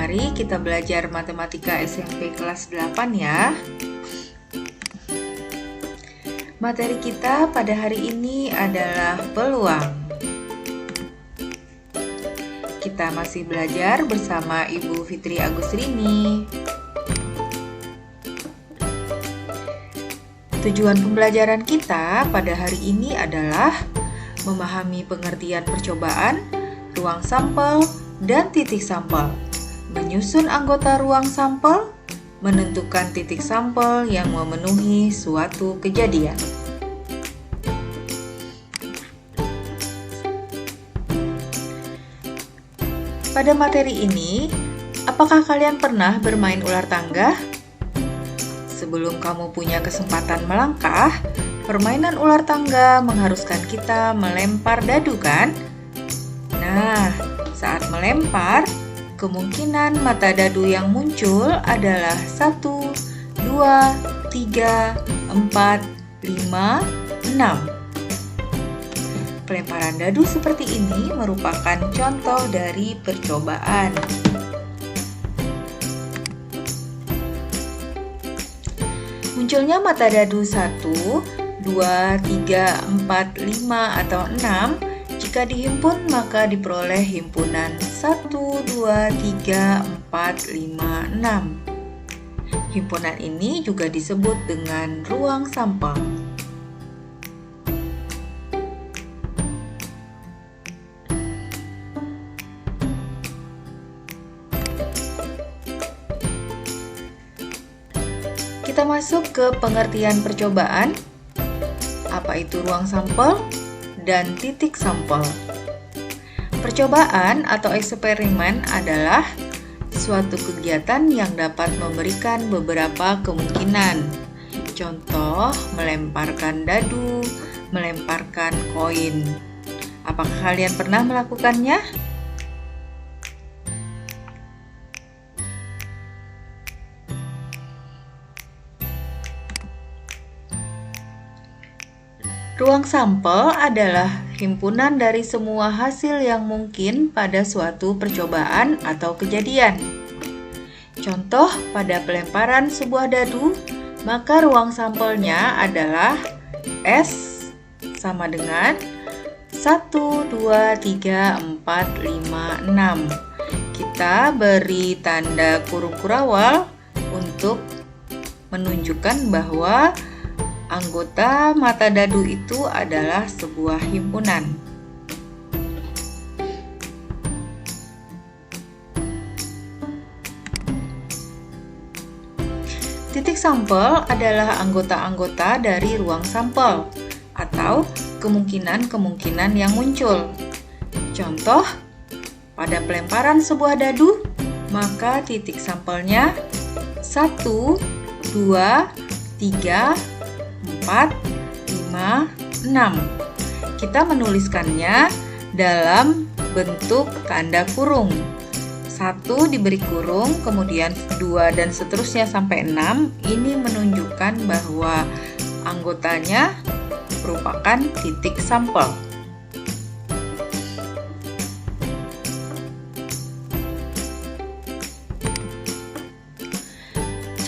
Mari kita belajar matematika SMP kelas 8 ya. Materi kita pada hari ini adalah peluang. Kita masih belajar bersama Ibu Fitri Agusrini. Tujuan pembelajaran kita pada hari ini adalah memahami pengertian percobaan, ruang sampel, dan titik sampel, menyusun anggota ruang sampel, menentukan titik sampel yang memenuhi suatu kejadian. Pada materi ini, apakah kalian pernah bermain ular tangga? Sebelum kamu punya kesempatan melangkah, permainan ular tangga mengharuskan kita melempar dadu, kan? Nah, saat melempar, kemungkinan mata dadu yang muncul adalah 1, 2, 3, 4, 5, 6. Pelemparan dadu seperti ini merupakan contoh dari percobaan. Munculnya mata dadu 1, 2, 3, 4, 5, atau 6. Jika dihimpun, maka diperoleh himpunan 1, 2, 3, 4, 5, 6. Himpunan ini juga disebut dengan ruang sampel. Kita masuk ke pengertian percobaan. Apa itu ruang sampel dan titik sampel? Percobaan atau eksperimen adalah suatu kegiatan yang dapat memberikan beberapa kemungkinan. Contoh, melemparkan dadu, melemparkan koin. Apakah kalian pernah melakukannya? Ruang sampel adalah himpunan dari semua hasil yang mungkin pada suatu percobaan atau kejadian. Contoh, pada pelemparan sebuah dadu, maka ruang sampelnya adalah S sama dengan 1, 2, 3, 4, 5, 6. Kita beri tanda kurung kurawal untuk menunjukkan bahwa anggota mata dadu itu adalah sebuah himpunan. Titik sampel adalah anggota-anggota dari ruang sampel atau kemungkinan-kemungkinan yang muncul. Contoh, pada pelemparan sebuah dadu, maka titik sampelnya 1, 2, 3, 4, 5, 6. Kita menuliskannya dalam bentuk tanda kurung. 1 diberi kurung, kemudian 2 dan seterusnya sampai 6. Ini menunjukkan bahwa anggotanya merupakan titik sampel.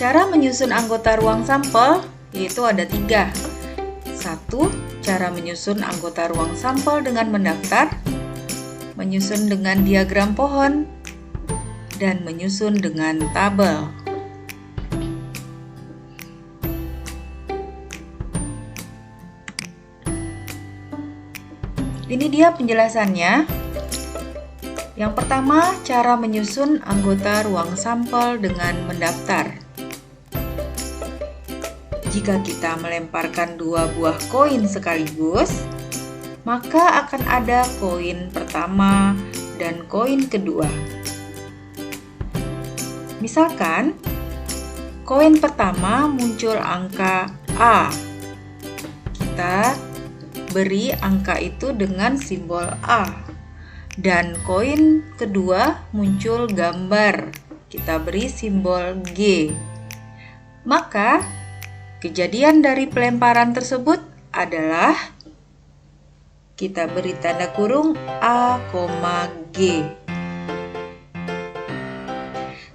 Cara menyusun anggota ruang sampel yaitu ada 3. 1. Cara menyusun anggota ruang sampel dengan mendaftar, menyusun dengan diagram pohon, dan menyusun dengan tabel. Ini dia penjelasannya. Yang pertama, cara menyusun anggota ruang sampel dengan mendaftar. Jika kita melemparkan 2 buah koin sekaligus, maka akan ada koin pertama dan koin kedua. Misalkan, koin pertama muncul angka A. Kita beri angka itu dengan simbol A. Dan koin kedua muncul gambar. Kita beri simbol G. Maka, kejadian dari pelemparan tersebut adalah kita beri tanda kurung A, G.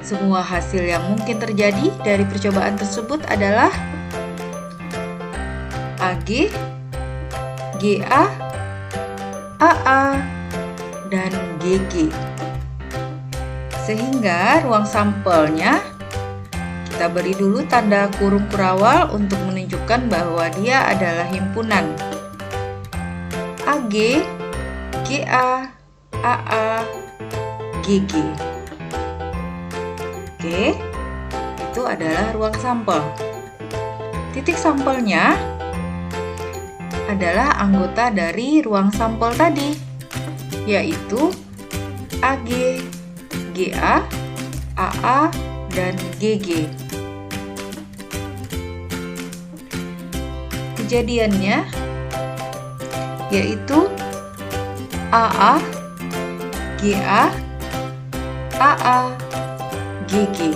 Semua hasil yang mungkin terjadi dari percobaan tersebut adalah AG, GA, AA, dan GG. Sehingga ruang sampelnya kita beri dulu tanda kurung kurawal untuk menunjukkan bahwa dia adalah himpunan. AG, GA, AA, GG. Oke, itu adalah ruang sampel. Titik sampelnya adalah anggota dari ruang sampel tadi, yaitu AG, GA, AA, dan GG. Kejadiannya yaitu AA, GA, AA, GG,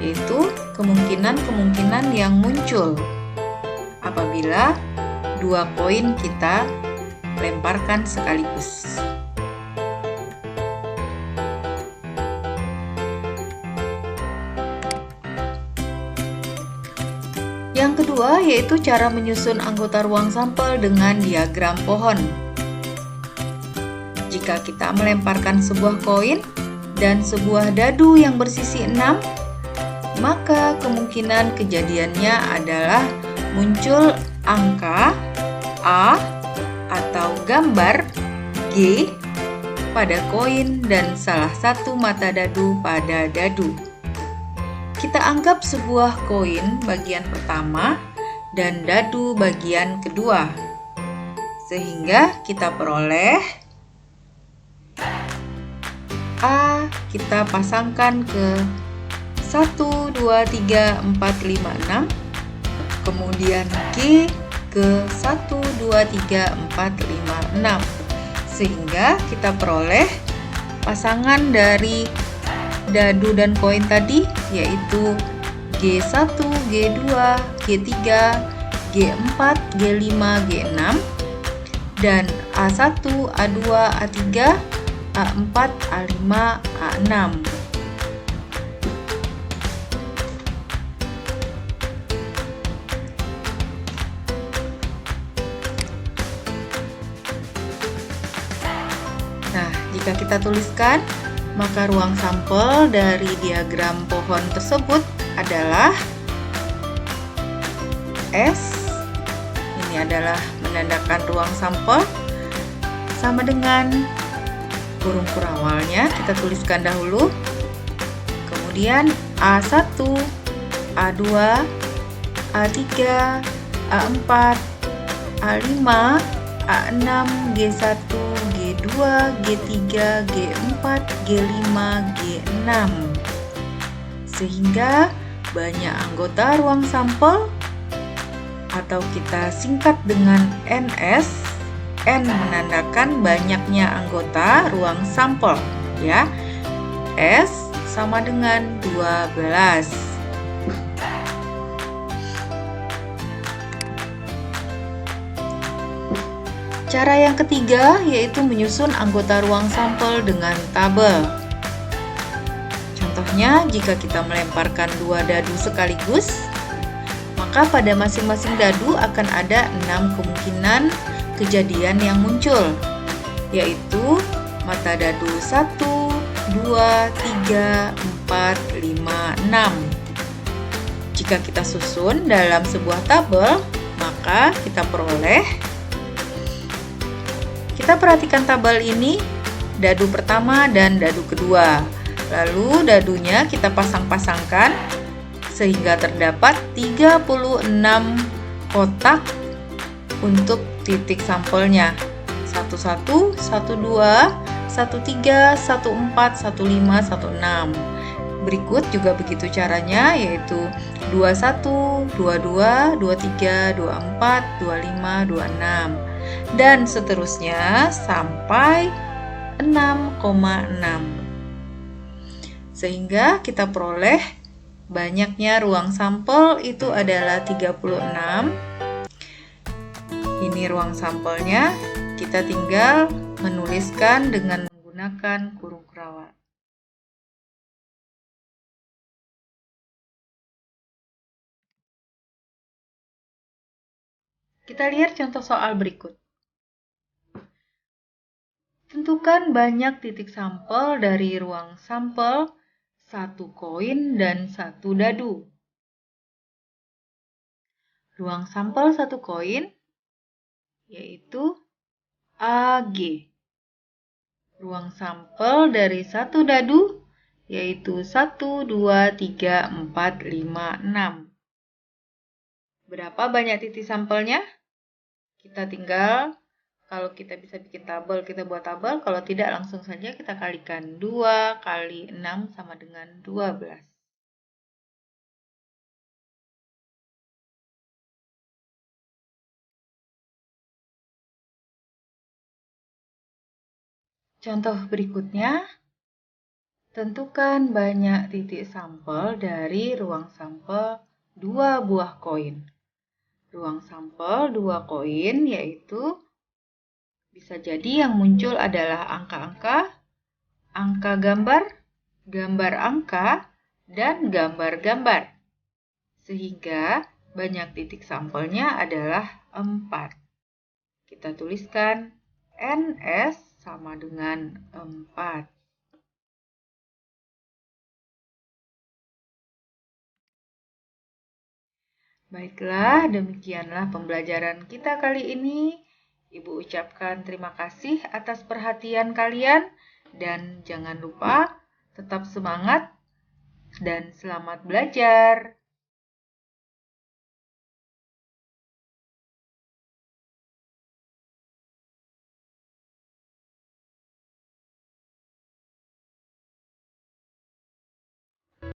yaitu kemungkinan-kemungkinan yang muncul apabila dua koin kita lemparkan sekaligus. Yang kedua yaitu cara menyusun anggota ruang sampel dengan diagram pohon. Jika kita melemparkan sebuah koin dan sebuah dadu yang bersisi 6, maka kemungkinan kejadiannya adalah muncul angka A atau gambar G pada koin dan salah satu mata dadu pada dadu. Kita anggap sebuah koin bagian pertama dan dadu bagian kedua, sehingga kita peroleh A kita pasangkan ke 1, 2, 3, 4, 5, 6, kemudian G ke 1, 2, 3, 4, 5, 6, sehingga kita peroleh pasangan dari dadu dan koin tadi yaitu G1, G2, G3, G4, G5, G6 dan A1, A2, A3, A4, A5, A6. Nah, jika kita tuliskan, maka ruang sampel dari diagram pohon tersebut adalah S. Ini adalah menandakan ruang sampel sama dengan kurung kurawalnya kita tuliskan dahulu. Kemudian A1, A2, A3, A4, A5, A6, G1, G2, G3, G4, G5, G6. Sehingga banyak anggota ruang sampel atau kita singkat dengan NS. N menandakan banyaknya anggota ruang sampel, ya. S sama dengan 12. Cara yang ketiga yaitu menyusun anggota ruang sampel dengan tabel. Contohnya, jika kita melemparkan dua dadu sekaligus, maka pada masing-masing dadu akan ada 6 kemungkinan kejadian yang muncul, yaitu mata dadu 1, 2, 3, 4, 5, 6. Jika kita susun dalam sebuah tabel, maka kita perhatikan tabel ini, dadu pertama dan dadu kedua. Lalu dadunya kita pasang-pasangkan sehingga terdapat 36 kotak untuk titik sampelnya. 11, 12, 13, 14, 15, 16. Berikut juga begitu caranya, yaitu 21, 22, 23, 24, 25, 26 dan seterusnya sampai 6,6. Sehingga kita peroleh banyaknya ruang sampel itu adalah 36. Ini ruang sampelnya, kita tinggal menuliskan dengan menggunakan kurung kurawal. Kita lihat contoh soal berikut. Tentukan banyak titik sampel dari ruang sampel, 1 koin dan 1 dadu. Ruang sampel 1 koin yaitu AG. Ruang sampel dari 1 dadu yaitu 1, 2, 3, 4, 5, 6. Berapa banyak titik sampelnya? Kita tinggal, kalau kita bisa bikin tabel, kita buat tabel. Kalau tidak, langsung saja kita kalikan 2 kali 6 sama dengan 12. Contoh berikutnya, tentukan banyak titik sampel dari ruang sampel 2 buah koin. Ruang sampel 2 koin yaitu bisa jadi yang muncul adalah angka-angka, angka gambar, gambar angka, dan gambar-gambar. Sehingga banyak titik sampelnya adalah 4. Kita tuliskan NS sama dengan 4. Baiklah, demikianlah pembelajaran kita kali ini. Ibu ucapkan terima kasih atas perhatian kalian dan jangan lupa tetap semangat dan selamat belajar.